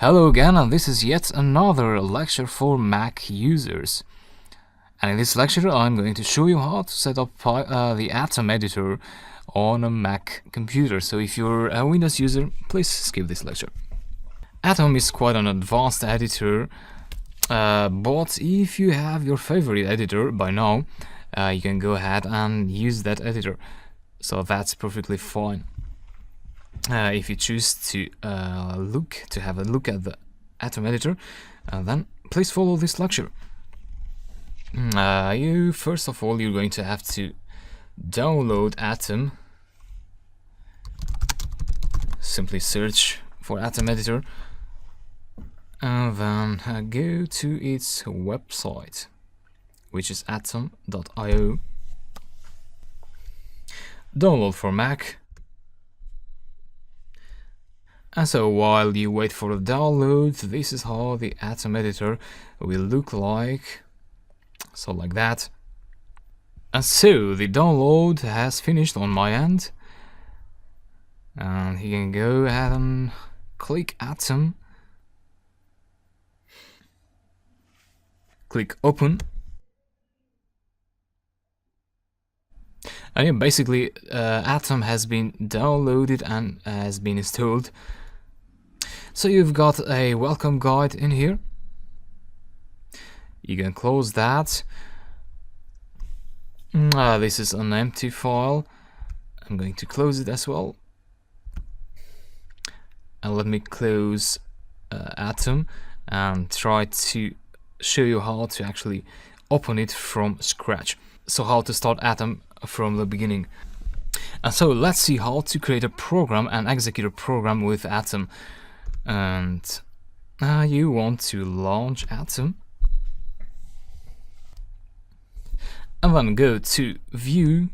Hello again, and this is yet another lecture for Mac users. And in this lecture I'm going to show you how to set up the Atom editor on a Mac computer. So if you're a Windows user, please skip this lecture. Atom is quite an advanced editor, but if you have your favorite editor by now, you can go ahead and use that editor. So that's perfectly fine. If you choose to have a look at the Atom editor, then please follow this lecture. First of all, you're going to have to download Atom. Simply search for Atom editor and then go to its website, which is atom.io. Download for Mac. And so while you wait for the download, this is how the Atom editor will look like. So like that. And so the download has finished on my end. And you can go ahead and click Atom. Click Open. And yeah, basically Atom has been downloaded and has been installed. So you've got a welcome guide in here. You can close that. This is an empty file. I'm going to close it as well. And let me close Atom and try to show you how to actually open it from scratch. So how to start Atom from the beginning. And so let's see how to create a program and execute a program with Atom. And you want to launch Atom. And then go to View,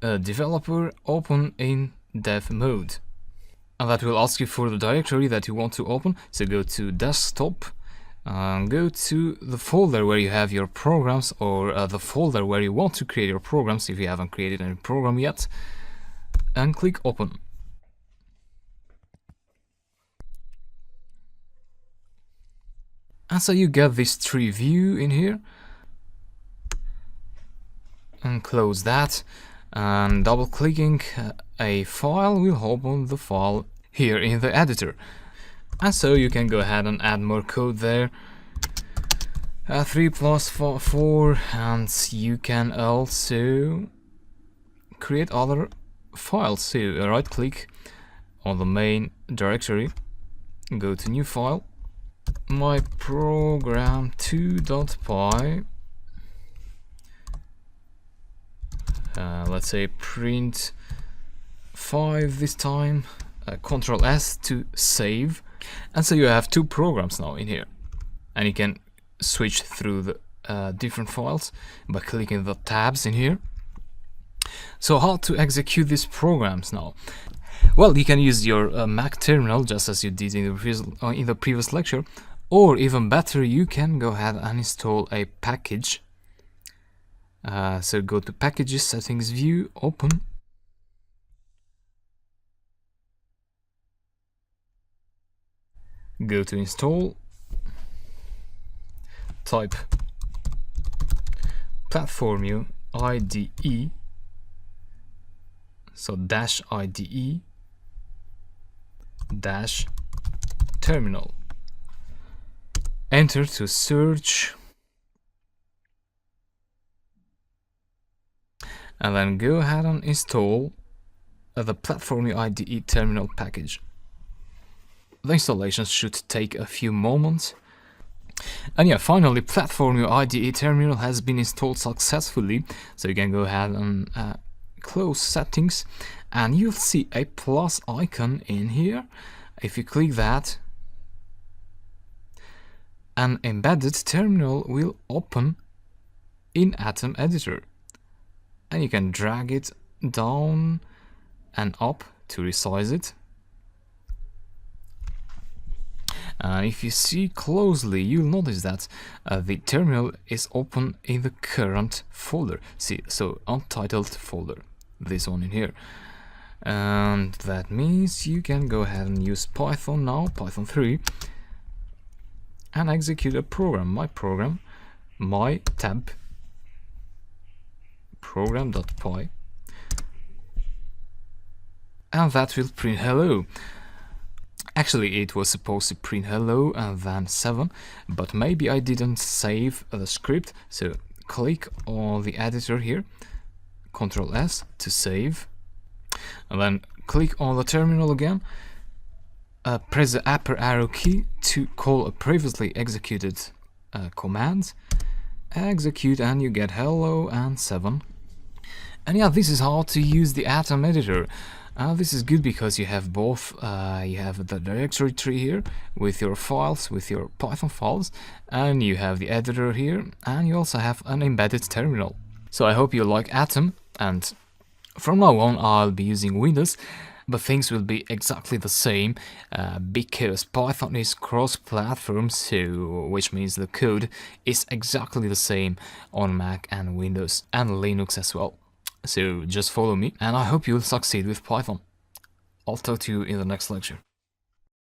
Developer, Open in Dev Mode. And that will ask you for the directory that you want to open. So go to Desktop, go to the folder where you have your programs, or the folder where you want to create your programs if you haven't created any program yet, and click Open. And so you get this tree view in here, and close that, and double clicking a file will open the file here in the editor. And so you can go ahead and add more code there, 3 plus 4, and you can also create other files. So right click on the main directory, go to new file, my program 2.py, let's say print 5 this time, Ctrl S to save. And so you have 2 programs now in here, and you can switch through the different files by clicking the tabs in here. So how to execute these programs now? Well, you can use your Mac terminal just as you did in the previous lecture, or even better, you can go ahead and install a package. So go to Packages, Settings, View, Open. Go to Install. Type Platformio IDE. So -IDE -terminal. Enter to search. And then go ahead and install the Platformio IDE terminal package. The installation should take a few moments. And yeah, finally, Platformio IDE terminal has been installed successfully. So you can go ahead and close settings, and you'll see a plus icon in here. If you click that, an embedded terminal will open in Atom editor, and you can drag it down and up to resize it. And if you see closely, you'll notice that the terminal is open in the current folder. See, so untitled folder, this one in here. and that means you can go ahead and use Python now, Python 3, and execute a program, my tab program.py, and that will print hello. Actually, it was supposed to print hello and then 7, but maybe I didn't save the script, so click on the editor here, Ctrl S to save, and then click on the terminal again, press the upper arrow key to call a previously executed command, execute, and you get hello and 7. And yeah, this is how to use the Atom editor. This is good because you have both, you have the directory tree here with your files, with your Python files, and you have the editor here, and you also have an embedded terminal. So I hope you like Atom, and from now on I'll be using Windows, but things will be exactly the same because Python is cross-platform, so which means the code is exactly the same on Mac and Windows and Linux as well. So just follow me, and I hope you'll succeed with Python. I'll talk to you in the next lecture.